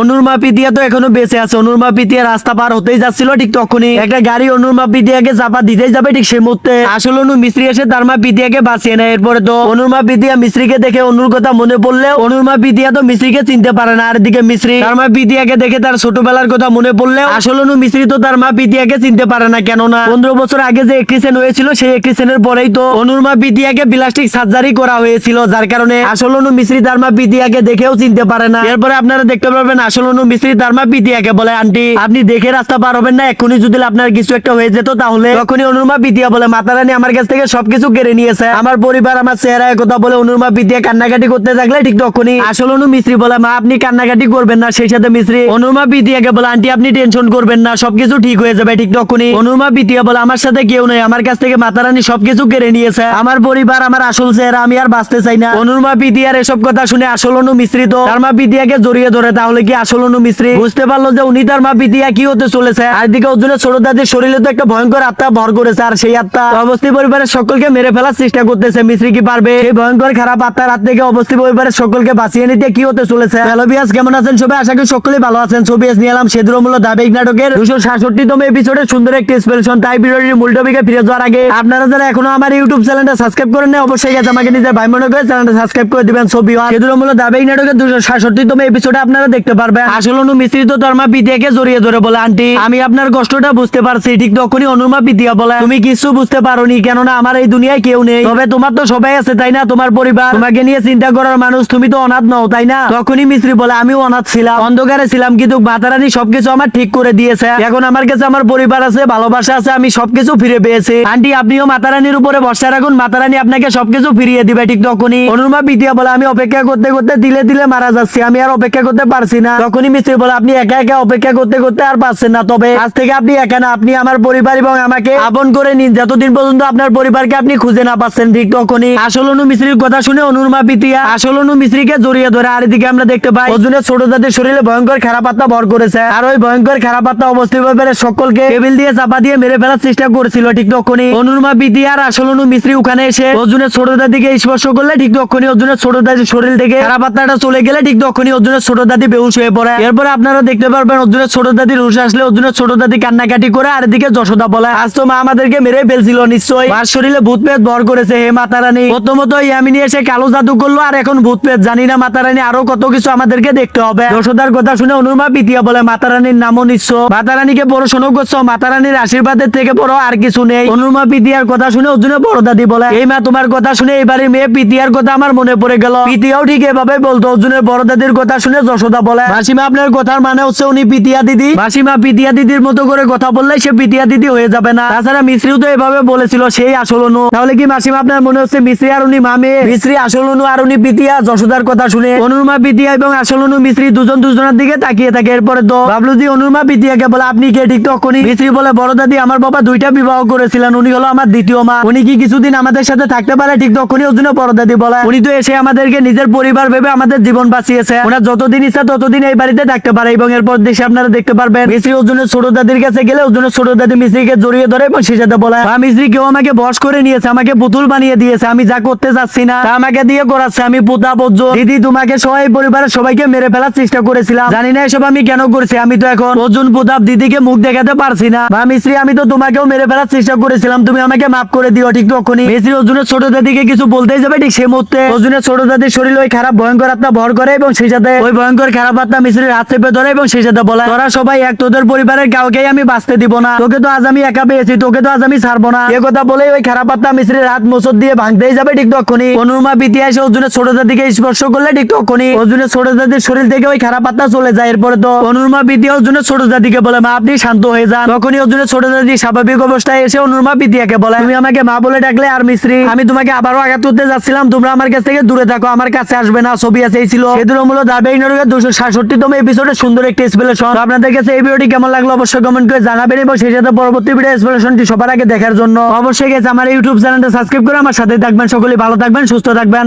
অনুর মা পিতিয়া তো এখনো বেঁচে আছে। অনুর মা পিতিয়া রাস্তা পার হতেই যাচ্ছিল, ঠিক তখনই একটা গাড়ি অনুর মা পিতিয়াকে চাপা দিতেই যাবে, ঠিক সেই মুহূর্তে আসলে অনু মিস্ত্রি এসে তার মা পিতিয়াকে বাঁচিয়ে নেয়। এরপরে তো অনুর মা পিতিয়া মিস্ত্রিকে দেখে অনুর কথা মনে পড়লে অনুর মা পিতিয়া তো মিস্ত্রিকে চিনতে পারে না। আর এদিকে মিস্ত্রি তার মা পিতিয়াকে দেখে তার ছোটবেলার কথা মনে পড়লে আসলে অনু মিস্ত্রি তো তার মা পিতিয়াকে চিনতে পারে না, কেননা 15 বছর আগে যে এক্সিডেন্ট হয়েছিল সেই এক্সিডেন্টের পরেই তো অনুর মা পিতিয়াকে প্লাস্টিক সার্জারি করা হয়েছিল, যার কারণে আসলে অনু মিস্ত্রি তার মা পিতিয়াকে দেখেও চিনতে পারে না। এরপরে আপনারা দেখতে পারবেন আসলে অনু মিস্ত্রি তার মা পিতিয়াকে বলে, আন্টি আপনি দেখে রাস্তা পার হবেন না, এক্ষুনি যদি আপনার কিছু একটা হয়ে যেত তাহলে। তখনই অনুর মা পিতিয়া বলে, মাতা রানী আমার কাছ থেকে সবকিছু কেড়ে নিয়েছে, আমার পরিবার আমার চেহারা কথা বলে অনুর মা পিতিয়া কান্নাকাটি করতে থাকলে ঠিক তখনই আসলে অনু মিস্ত্রি বলে, মা আপনি কান্নাকাটি করবেন না। সেই সাথে মিস্ত্রি অনুর মা পিতিয়াকে বলে, আন্টি আপনি টেনশন করবেন না, সবকিছু ঠিক হয়ে যাবে। ঠিক তখনই অনুর মা পিতিয়া বলে, আমার সাথে কেউ নেই, আমার কাছ থেকে মাতা রানী সবকিছু কেড়ে নিয়েছে, আমার পরিবার আমার আসল চেহারা আমি আর বাঁচতে চাই না। অনুর মা পিতিয়ার এসব কথা শুনে আসল অনু মিস্ত্রি তো তার মা পিতিয়াকে জড়িয়ে ধরে। তাহলে কি আসল অনু মিস্ত্রি বুঝতে পারলো যে উনি তার মা পিতিয়া কি হতে চলেছে। আর দিকে অর্জুনের ছোট দাদির শরীরে তো একটা ভয়ঙ্কর আত্মা ভর করেছে, আর সেই আত্মা অবস্থি পরিবারের সকলকে মেরে ফেলার চেষ্টা করতেছে। মিস্ত্রি কি পারবে সেই ভয়ঙ্কর খারাপ আত্মার হাত থেকে অবস্থি পরিবারের সকলকে বাঁচিয়ে নিতে? কি হতে চলেছে? হ্যালো ভিউয়ার্স, কেমন আছেন সবাই? আশা করি সকলেই ভালো আছেন। ছবি নিয়ে এলাম সেদুর মূল্য দাবিক নাটকের 266তম এপিসোডের সুন্দর একটি স্পেশন। তাই ভিডিওটির মূল টপিকে ফিরে যাওয়ার আগে আপনারা যারা এখনো আমার ইউটিউব চ্যানেলটা সাবস্ক্রাইব করেন না, অবশ্যই গেছে আমাকে নিজের ভাই মনে করে চ্যানেলটা সাবস্ক্রাইব করে দিবেন। ছবি সেদুর মূল্য দাবিক নাটকের 266তম এপিসোডে আপনারা দেখতে পারবেন আসল অনু মিস্ত্রি তো তার মা পিতিয়াকে জড়িয়ে ধরে বলে, আন্টি আমি আপনার কষ্টটা বুঝতে পারছি। ঠিক তখনই অনুর মা পিতিয়া বলে, তুমি কিছু বুঝতে পারোনি, কেননা আমার এই দুনিয়ায় কেউ নেই, তবে তোমার তো সবাই আছে তাই না, তোমার পরিবার, তোমাকে নিয়ে চিন্তা করার মানুষ, তুমি তো অনাথ নও তাই না? তখনই মিস্ত্রি বলে, আমিও অনাথ ছিলাম, অন্ধকারে ছিলাম, কিন্তু মাতারানী সবকিছু আমার ঠিক করে দিয়েছে, এখন আমার কাছে আমার পরিবার আছে, ভালোবাসা আছে, আমি সবকিছু ফিরে পেয়েছি। আন্টি আপনিও মাতারানীর উপরে ভরসা রাখুন, মাতারানী আপনাকে সবকিছু ফিরিয়ে দিবে। ঠিক তখনই অনুর মা পিতিয়া বলে, আমি অপেক্ষা করতে করতে দিলে দিলে মারা যাচ্ছি, আমি আর অপেক্ষা করতে পারছি না। তখনই মিস্ত্রি বলে, আপনি একা একা অপেক্ষা করতে করতে আর পারছেন না, তবে আজ থেকে আপনি একা না, আপনি আমার পরিবার এবং আমাকে আপন করে নিন, যতদিন পর্যন্ত আপনার পরিবারকে আপনি খুঁজে না পাচ্ছেন। ঠিক তখনই আসল অনু মিস্ত্রির কথা শুনে অনুর মা পিতিয়া আসল অনু মিস্ত্রিকে জড়িয়ে ধরে। আর এদিকে আমরা দেখতে পাই অর্জুনের ছোট দাদির শরীরে ভয়ঙ্কর খারাপ আত্মা ভর করেছে, আর ওই ভয়ঙ্কর খারাপ আত্মা অবস্থিত ব্যাপারে সকলকে টেবিল দিয়ে চাপা দিয়ে মেরে ফেলার চেষ্টা করেছিল। ঠিক তখনই অনুর মা পিতিয়া আর আসল অনু মিস্ত্রি ওখানে এসে অর্জুনের ছোট দাদিকে স্পর্শ করলে ঠিক তখনই অর্জুনের ছোট দাদির শরীর থেকে খারাপ আত্মাটা চলে গেলে ঠিক তখনই অর্জুনের ছোট দাদি বেহুশ হয়ে পড়ে। এরপরে আপনারা দেখতে পারবেন অর্জুনের ছোট দাদির হুঁশ আসলে অর্জুনের ছোট দাদি কান্নাকাটি করে। আর এদিকে যশোদা বলে, আজ তো মা আমাদেরকে মেরে ফেলছিল, নিশ্চয়ই মার শরীরে ভূত পেট ভর করেছে। হে মাতা রানী, প্রথমত ইয়ামিনী এসে কালো জাদু করলো, আর এখন ভূত পেট, জানি না মাতা রানী আরো কত কিছু আমাদেরকে দেখতে হবে। যশোদার কথা শুনে অনুর মা পিতিয়া বলে, মাতা রানীর নামও নিচ্ছ, মাতা রানীকে পড়াশোনা করছো, মাতা রানীর আশীর্বাদের থেকে বড় আর কিছু নেই। অনুর মা পিতিয়ার কথা শুনে অর্জুনের বড় দাদি বলে, এই মা তোমার কথা শুনে এবারে মেয়ে পিতিয়ার কথা আমার মনে পড়ে গেল। পিতিয়াও ঠিক এভাবে বলতো। অর্জুনের বড় দাদির কথা শুনে যশোদা বলে, মাসিমা আপনার কথার মানে হচ্ছে উনি পিতিয়া দিদি, মাসিমা পিতিয়া দিদির মতো করে কথা বললে সে পিতিয়া দিদি হয়ে যাবে না, তাছাড়া মিস্ত্রিও তো এভাবে বলেছিল সেই আসল অনু, তাহলে কি মাসিমা আপনার মনে হচ্ছে মিস্ত্রি আর উনি মামে, মিস্ত্রি আসল অনু আর উনি পিতিয়া? যশোদার কথা শুনে অনুর মা পিতিয়া এবং আসল অনু মিস্ত্রি দুজন দুজনের দিকে তাকিয়ে থাকে। এরপরে তো বাবলুজি অনুর মা পিতিয়াকে বলে, আপনি কে? ঠিক তখনই মিস্ত্রি বলে, বড় দাদি আমার বাবা দুইটা বিবাহ করেছিলেন, উনি হলো আমার দ্বিতীয় মা, উনি কি কিছুদিন আমাদের সাথে থাকতে পারে? ঠিক তখনই অর্জুনের বড় দাদি বলে, উনি তো এসে আমাদেরকে নিজের পরিবার ভেবে আমাদের জীবন বাঁচিয়েছে, ওনার যতদিন ইচ্ছা ততদিন এই বাড়িতে থাকতে পারে। এবং এরপর দেশে আপনারা দেখতে পারবেন মিস্ত্রি অর্জুনের ছোট দাদির কাছে গেলে অর্জুনের ছোট দাদি মিস্ত্রিকে জড়িয়ে ধরে এবং সে সাথে বলে, মিস্ত্রি কেউ আমাকে বশ করে নিয়েছে, আমাকে পুতুল বানিয়ে দিয়েছে, আমি যা করতে যাচ্ছি না তা আমাকে দিয়ে করাচ্ছে, আমি পুতা বজ্জ দিদি তোমাকে সবাই পরিবারের সবাইকে মেরে ফেলার চেষ্টা করেছিলাম, জানি না এসব আমি কেন করছি, আমি তো এখন অর্জুন প্রতাপ দিদিকে মুখ দেখাতে পারছি না, বা মিস্ত্রি আমি তো তোমাকেও মেরে ফেলার চেষ্টা করেছিলাম, তুমি আমাকে মাফ করে দিও। ঠিক তখনই মিস্ত্রি অর্জুনের ছোট দাদিকে কিছু বলতেই যাবে, ঠিক সেই মুহূর্তে অর্জুনের ছোট দাদির শরীরে ওই খারাপ ভয়ঙ্কর আত্মা ভর করে এবং সেই সাথে ওই ভয়ঙ্কর খারাপ আত্মা মিস্ত্রির হাত চেপে ধরে এবং সেই সাথে বলে, তোরা সবাই এক, তোদের পরিবারের কাউকেই আমি বাঁচতে দিব না, তোকে তো আজ আমি একা পেয়েছি, তোকে তো আজ আমি ছাড়বো না। এ কথা বলে ওই খারাপ আত্মা মিস্ত্রির হাত মোচড় দিয়ে ভাঙতেই যাবে। ঠিক তখনই অনুর মা পিতিয়া এসে অর্জুনের ছোট দাদিকে স্পর্শ করলে ঠিক তখনই অর্জুনের ছোট দাদির শরীর থেকে ওই খারাপ আত্মা চলে যায়। এরপরে তো অনুর মা পিতিয়া অর্জুনের ছোট দাদিকে বলে, মা আপনি শান্ত হয়ে যান। তখনই অর্জুনের ছোট দাদি স্বাভাবিক অবস্থায় এসে অনুর মা পিতিয়াকে বলে, তুমি আমাকে মা বলে ডাকলে, আর মিস্ত্রি আমি তোমাকে আবারও আঘাত করতে যাচ্ছিলাম, তোমরা আমার কাছ থেকে দূরে থাকো, আমার কাছে আসবে না। ছবি আছে এই ছিল সেদুর মূল্য দাবিক নাটকের 266তম এপিসোডে সুন্দর একটি এক্সপ্লেনেশন। আপনাদের কাছে এই ভিডিওটি কেমন লাগলো অবশ্যই কমেন্ট করে জানাবেন এবং সেই সাথে পরবর্তী ভিডিও এক্সপ্লেনেশনটি সবার আগে দেখার জন্য অবশ্যই গেছে আমার ইউটিউব চ্যানেলটা সাবস্ক্রাইব করে আমার সাথে থাকবেন। সকলেই ভালো থাকবেন, সুস্থ থাকবেন।